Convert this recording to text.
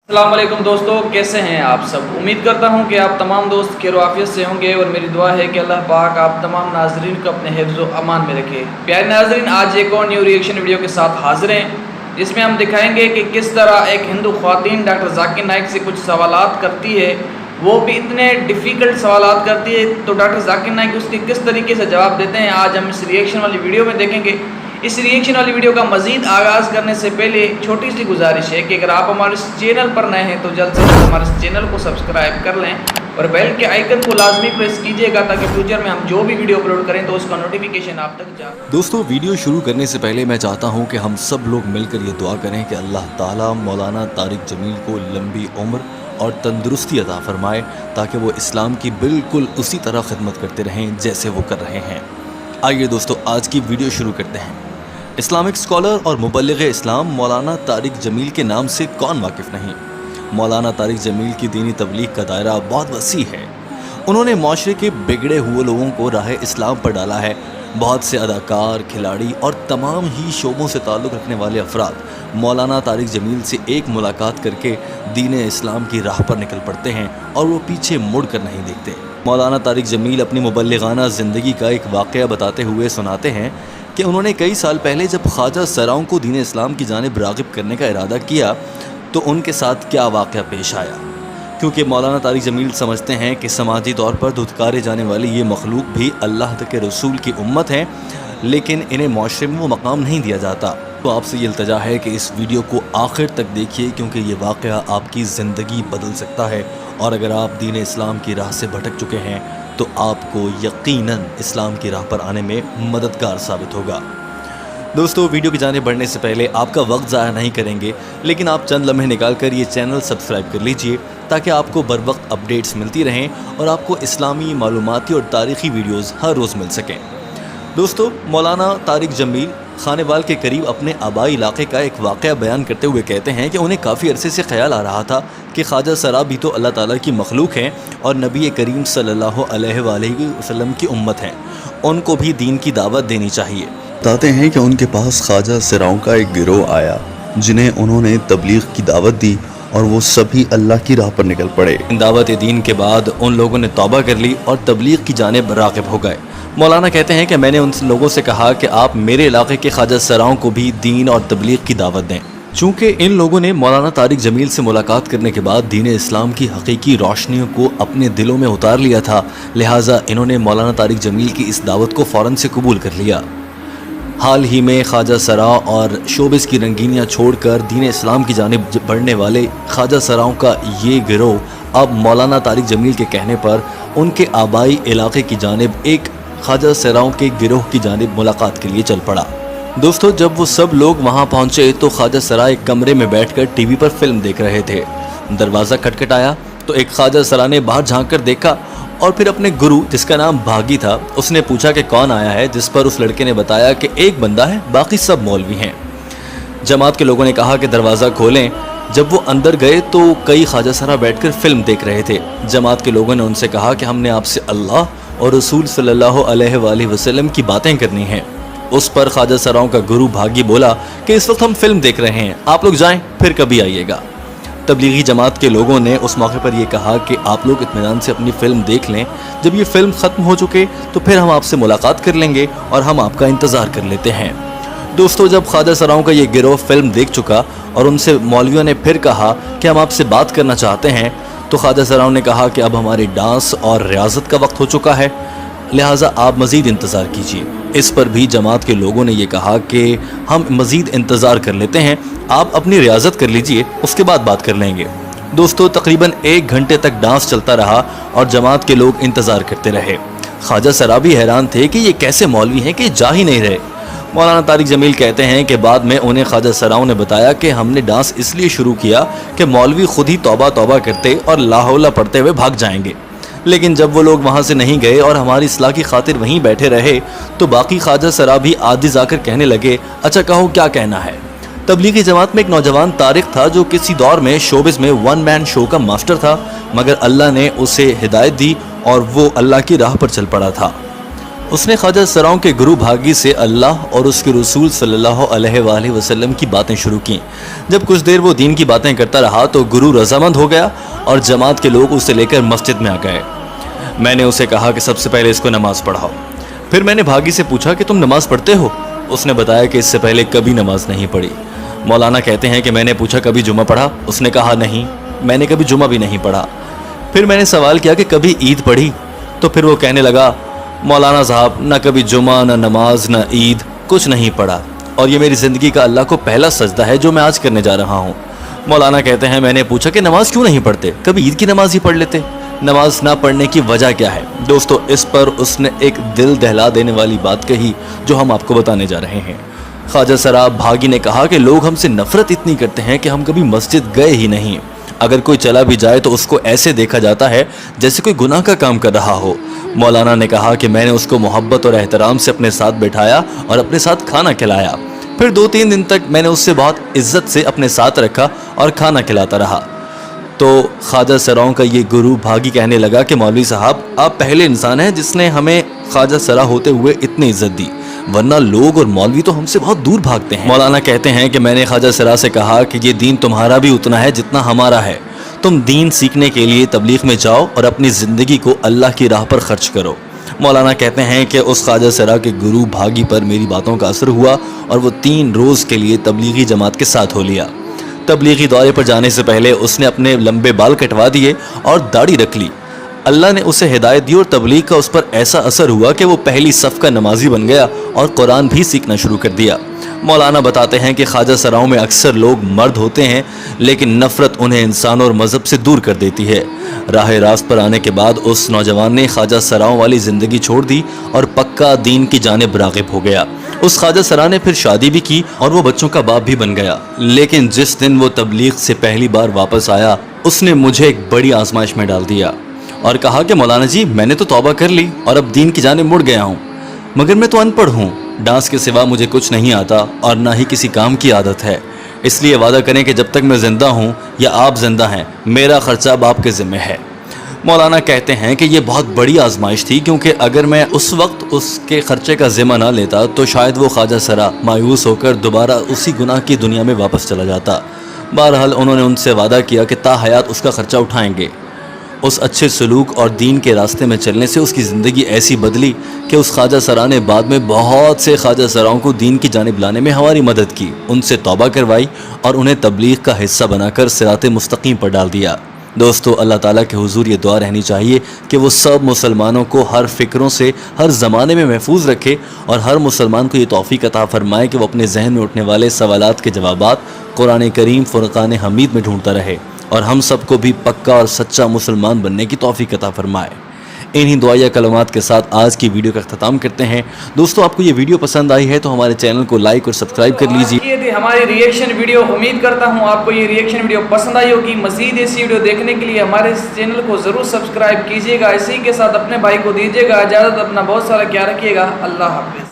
السلام علیکم دوستو، کیسے ہیں آپ سب؟ امید کرتا ہوں کہ آپ تمام دوست خیر و عافیت سے ہوں گے اور میری دعا ہے کہ اللہ پاک آپ تمام ناظرین کو اپنے حفظ و امان میں رکھے۔ پیارے ناظرین، آج ایک اور نیو ریئیکشن ویڈیو کے ساتھ حاضر ہیں، جس میں ہم دکھائیں گے کہ کس طرح ایک ہندو خواتین ڈاکٹر ذاکر نائک سے کچھ سوالات کرتی ہے، وہ بھی اتنے ڈیفیکلٹ سوالات کرتی ہے، تو ڈاکٹر ذاکر نائک اس کے کس طریقے سے جواب دیتے ہیں آج ہم اس ریئیکشن والی ویڈیو میں دیکھیں گے۔ اس ریئیکشن والی ویڈیو کا مزید آغاز کرنے سے پہلے چھوٹی سی گزارش ہے کہ اگر آپ ہمارے اس چینل پر نئے ہیں تو جلد سے جلد ہمارے اس چینل کو سبسکرائب کر لیں اور بیل کے آئیکن کو لازمی پریس کیجیے گا تاکہ فیوچر میں ہم جو بھی ویڈیو اپلوڈ کریں تو اس کا نوٹیفیکیشن آپ تک جائے۔ دوستو، ویڈیو شروع کرنے سے پہلے میں چاہتا ہوں کہ ہم سب لوگ مل کر یہ دعا کریں کہ اللہ تعالیٰ مولانا طارق جمیل کو لمبی عمر اور تندرستی عطا فرمائے تاکہ وہ اسلام کی بالکل اسی طرح خدمت کرتے رہیں جیسے وہ کر رہے ہیں۔ آئیے دوستو، آج کی ویڈیو شروع کرتے ہیں۔ اسلامک اسکالر اور مبلغ اسلام مولانا طارق جمیل کے نام سے کون واقف نہیں؟ مولانا طارق جمیل کی دینی تبلیغ کا دائرہ بہت وسیع ہے۔ انہوں نے معاشرے کے بگڑے ہوئے لوگوں کو راہ اسلام پر ڈالا ہے۔ بہت سے اداکار، کھلاڑی اور تمام ہی شعبوں سے تعلق رکھنے والے افراد مولانا طارق جمیل سے ایک ملاقات کر کے دین اسلام کی راہ پر نکل پڑتے ہیں اور وہ پیچھے مڑ کر نہیں دیکھتے۔ مولانا طارق جمیل اپنی مبلغانہ زندگی کا ایک واقعہ بتاتے ہوئے سناتے ہیں کہ انہوں نے کئی سال پہلے جب خواجہ سراؤں کو دین اسلام کی جانب راغب کرنے کا ارادہ کیا تو ان کے ساتھ کیا واقعہ پیش آیا، کیونکہ مولانا طارق جمیل سمجھتے ہیں کہ سماجی طور پر دھتکارے جانے والی یہ مخلوق بھی اللہ کے رسول کی امت ہیں، لیکن انہیں معاشرے میں وہ مقام نہیں دیا جاتا۔ تو آپ سے یہ التجا ہے کہ اس ویڈیو کو آخر تک دیکھیے، کیونکہ یہ واقعہ آپ کی زندگی بدل سکتا ہے، اور اگر آپ دین اسلام کی راہ سے بھٹک چکے ہیں تو آپ کو یقیناً اسلام کی راہ پر آنے میں مددگار ثابت ہوگا۔ دوستو، ویڈیو کی جانب بڑھنے سے پہلے آپ کا وقت ضائع نہیں کریں گے، لیکن آپ چند لمحے نکال کر یہ چینل سبسکرائب کر لیجئے تاکہ آپ کو بر وقت اپڈیٹس ملتی رہیں اور آپ کو اسلامی معلوماتی اور تاریخی ویڈیوز ہر روز مل سکیں۔ دوستو، مولانا طارق جمیل خانوال کے قریب اپنے آبائی علاقے کا ایک واقعہ بیان کرتے ہوئے کہتے ہیں کہ انہیں کافی عرصے سے خیال آ رہا تھا کہ خواجہ سرا بھی تو اللہ تعالیٰ کی مخلوق ہیں اور نبی کریم صلی اللہ علیہ وآلہ وسلم کی امت ہیں، ان کو بھی دین کی دعوت دینی چاہیے۔ بتاتے ہیں کہ ان کے پاس خواجہ سراؤں کا ایک گروہ آیا جنہیں انہوں نے تبلیغ کی دعوت دی اور وہ سبھی اللہ کی راہ پر نکل پڑے۔ دعوت دین کے بعد ان لوگوں نے توبہ کر لی اور تبلیغ کی جانب راغب ہو گئے۔ مولانا کہتے ہیں کہ میں نے ان لوگوں سے کہا کہ آپ میرے علاقے کے خواجہ سراؤں کو بھی دین اور تبلیغ کی دعوت دیں۔ چونکہ ان لوگوں نے مولانا طارق جمیل سے ملاقات کرنے کے بعد دین اسلام کی حقیقی روشنیوں کو اپنے دلوں میں اتار لیا تھا، لہٰذا انہوں نے مولانا طارق جمیل کی اس دعوت کو فوراً سے قبول کر لیا۔ حال ہی میں خواجہ سرا اور شوبز کی رنگینیاں چھوڑ کر دین اسلام کی جانب بڑھنے والے خواجہ سراؤں کا یہ گروہ اب مولانا طارق جمیل کے کہنے پر ان کے آبائی علاقے کی جانب ایک خواجہ سراؤں کے گروہ کی جانب ملاقات کے لیے چل پڑا۔ دوستو، جب وہ سب لوگ وہاں پہنچے تو خواجہ سرا ایک کمرے میں بیٹھ کر ٹی وی پر فلم دیکھ رہے تھے۔ دروازہ کھٹکھٹایا تو ایک خواجہ سرا نے باہر جھانک کر دیکھا اور پھر اپنے گرو جس کا نام بھاگی تھا اس نے پوچھا کہ کون آیا ہے، جس پر اس لڑکے نے بتایا کہ ایک بندہ ہے، باقی سب مولوی ہیں۔ جماعت کے لوگوں نے کہا کہ دروازہ کھولیں۔ جب وہ اندر گئے تو کئی خواجہ سرا بیٹھ کر فلم دیکھ رہے تھے۔ جماعت کے لوگوں نے ان سے کہا کہ ہم نے آپ سے اللہ اور رسول صلی اللہ علیہ وآلہ وسلم کی باتیں کرنی ہیں۔ اس پر خواجہ سراؤں کا گرو بھاگی بولا کہ اس وقت ہم فلم دیکھ رہے ہیں، آپ لوگ جائیں، پھر کبھی آئیے گا۔ تبلیغی جماعت کے لوگوں نے اس موقع پر یہ کہا کہ آپ لوگ اطمینان سے اپنی فلم دیکھ لیں، جب یہ فلم ختم ہو چکے تو پھر ہم آپ سے ملاقات کر لیں گے اور ہم آپ کا انتظار کر لیتے ہیں۔ دوستو، جب خواجہ سراؤں کا یہ گروہ فلم دیکھ چکا اور ان سے مولویوں نے پھر کہا کہ ہم آپ سے بات کرنا چاہتے ہیں، تو خواجہ سراؤں نے کہا کہ اب ہماری ڈانس اور ریاضت کا وقت ہو چکا ہے، لہٰذا آپ مزید انتظار کیجیے۔ اس پر بھی جماعت کے لوگوں نے یہ کہا کہ ہم مزید انتظار کر لیتے ہیں، آپ اپنی ریاضت کر لیجئے، اس کے بعد بات کر لیں گے۔ دوستو، تقریباً 1 گھنٹے تک ڈانس چلتا رہا اور جماعت کے لوگ انتظار کرتے رہے۔ خواجہ سرا بھی حیران تھے کہ یہ کیسے مولوی ہیں کہ جا ہی نہیں رہے۔ مولانا طارق جمیل کہتے ہیں کہ بعد میں انہیں خواجہ سراؤں نے بتایا کہ ہم نے ڈانس اس لیے شروع کیا کہ مولوی خود ہی توبہ توبہ کرتے اور لا حول پڑھتے ہوئے بھاگ جائیں گے، لیکن جب وہ لوگ وہاں سے نہیں گئے اور ہماری اصلاح کی خاطر وہیں بیٹھے رہے تو باقی خواجہ سرا بھی عاجز آ کر کہنے لگے، اچھا کہو کیا کہنا ہے۔ تبلیغی جماعت میں ایک نوجوان طارق تھا جو کسی دور میں شوبز میں 1 مین شو کا ماسٹر تھا، مگر اللہ نے اسے ہدایت دی اور وہ اللہ کی راہ پر چل پڑا تھا۔ اس نے خواجہ سراؤں کے گرو بھاگی سے اللہ اور اس کے رسول صلی اللہ علیہ وآلہ وسلم کی باتیں شروع کی۔ جب کچھ دیر وہ دین کی باتیں کرتا رہا تو گرو رضامند ہو گیا اور جماعت کے لوگ اسے لے کر مسجد میں آ گئے۔ میں نے اسے کہا کہ سب سے پہلے اس کو نماز پڑھاؤ۔ پھر میں نے بھاگی سے پوچھا کہ تم نماز پڑھتے ہو؟ اس نے بتایا کہ اس سے پہلے کبھی نماز نہیں پڑھی۔ مولانا کہتے ہیں کہ میں نے پوچھا کبھی جمعہ پڑھا؟ اس نے کہا نہیں، میں نے کبھی جمعہ بھی نہیں پڑھا۔ پھر میں نے سوال کیا کہ کبھی عید پڑھی؟ تو پھر وہ کہنے لگا مولانا صاحب نہ کبھی جمعہ، نہ نماز، نہ عید، کچھ نہیں پڑھا، اور یہ میری زندگی کا اللہ کو پہلا سجدہ ہے جو میں آج کرنے جا رہا ہوں۔ مولانا کہتے ہیں میں نے پوچھا کہ نماز کیوں نہیں پڑھتے؟ کبھی عید کی نماز ہی پڑھ لیتے۔ نماز نہ پڑھنے کی وجہ کیا ہے؟ دوستو اس پر اس نے ایک دل دہلا دینے والی بات کہی جو ہم آپ کو بتانے جا رہے ہیں۔ خواجہ سرا بھاگی نے کہا کہ لوگ ہم سے نفرت اتنی کرتے ہیں کہ ہم کبھی مسجد گئے ہی نہیں۔ اگر کوئی چلا بھی جائے تو اس کو ایسے دیکھا جاتا ہے جیسے کوئی گناہ کا کام کر رہا ہو۔ مولانا نے کہا کہ میں نے اس کو محبت اور احترام سے اپنے ساتھ بٹھایا اور اپنے ساتھ کھانا کھلایا۔ پھر 2-3 دن تک میں نے اس سے بہت عزت سے اپنے ساتھ رکھا اور کھانا کھلاتا رہا۔ تو خواجہ سراؤں کا یہ گرو بھاگی کہنے لگا کہ مولوی صاحب آپ پہلے انسان ہیں جس نے ہمیں خواجہ سرا ہوتے ہوئے اتنی عزت دی، ورنہ لوگ اور مولوی تو ہم سے بہت دور بھاگتے ہیں۔ مولانا کہتے ہیں کہ میں نے خواجہ سرا سے کہا کہ یہ دین تمہارا بھی اتنا ہے جتنا ہمارا ہے، تم دین سیکھنے کے لیے تبلیغ میں جاؤ اور اپنی زندگی کو اللہ کی راہ پر خرچ کرو۔ مولانا کہتے ہیں کہ اس خواجہ سرا کے گرو بھاگی پر میری باتوں کا اثر ہوا اور وہ 3 روز کے لیے تبلیغی جماعت کے ساتھ ہو لیا۔ تبلیغی دورے پر جانے سے پہلے اس نے اپنے لمبے بال کٹوا دیے اور داڑھی رکھ لی۔ اللہ نے اسے ہدایت دی اور تبلیغ کا اس پر ایسا اثر ہوا کہ وہ پہلی صف کا نمازی بن گیا اور قرآن بھی سیکھنا شروع کر دیا۔ مولانا بتاتے ہیں کہ خواجہ سراؤں میں اکثر لوگ مرد ہوتے ہیں لیکن نفرت انہیں انسان اور مذہب سے دور کر دیتی ہے۔ راہ راست پر آنے کے بعد اس نوجوان نے خواجہ سراؤں والی زندگی چھوڑ دی اور پکا دین کی جانب راغب ہو گیا۔ اس خواجہ سرا نے پھر شادی بھی کی اور وہ بچوں کا باپ بھی بن گیا۔ لیکن جس دن وہ تبلیغ سے پہلی بار واپس آیا اس نے مجھے ایک بڑی آزمائش میں ڈال دیا اور کہا کہ مولانا جی میں نے تو توبہ کر لی اور اب دین کی جانب مڑ گیا ہوں، مگر میں تو ان پڑھ ہوں، ڈانس کے سوا مجھے کچھ نہیں آتا اور نہ ہی کسی کام کی عادت ہے، اس لیے وعدہ کریں کہ جب تک میں زندہ ہوں یا آپ زندہ ہیں میرا خرچہ اب آپ کے ذمہ ہے۔ مولانا کہتے ہیں کہ یہ بہت بڑی آزمائش تھی کیونکہ اگر میں اس وقت اس کے خرچے کا ذمہ نہ لیتا تو شاید وہ خواجہ سرا مایوس ہو کر دوبارہ اسی گناہ کی دنیا میں واپس چلا جاتا۔ بہرحال انہوں نے ان سے وعدہ کیا کہ تا حیات اس کا خرچہ اٹھائیں گے۔ اس اچھے سلوک اور دین کے راستے میں چلنے سے اس کی زندگی ایسی بدلی کہ اس خواجہ سرا نے بعد میں بہت سے خواجہ سراؤں کو دین کی جانب لانے میں ہماری مدد کی، ان سے توبہ کروائی اور انہیں تبلیغ کا حصہ بنا کر صراط مستقیم پر ڈال دیا۔ دوستو اللہ تعالیٰ کے حضور یہ دعا رہنی چاہیے کہ وہ سب مسلمانوں کو ہر فکروں سے ہر زمانے میں محفوظ رکھے اور ہر مسلمان کو یہ توفیق عطا فرمائے کہ وہ اپنے ذہن میں اٹھنے والے سوالات کے جوابات قرآن کریم فرقان حمید میں ڈھونڈتا رہے اور ہم سب کو بھی پکا اور سچا مسلمان بننے کی توفیق عطا فرمائے۔ انہی دعائیہ کلمات کے ساتھ آج کی ویڈیو کا اختتام کرتے ہیں۔ دوستو آپ کو یہ ویڈیو پسند آئی ہے تو ہمارے چینل کو لائک اور سبسکرائب کر لیجیے۔ یہ تھی ہماری ریئیکشن ویڈیو، امید کرتا ہوں آپ کو یہ ریئیکشن ویڈیو پسند آئی ہوگی۔ مزید ایسی ویڈیو دیکھنے کے لیے ہمارے اس چینل کو ضرور سبسکرائب کیجیے گا۔ اسی کے ساتھ اپنے بھائی کو دیجیے گا اجازت، اپنا بہت سارا خیال رکھیے گا۔ اللہ حافظ۔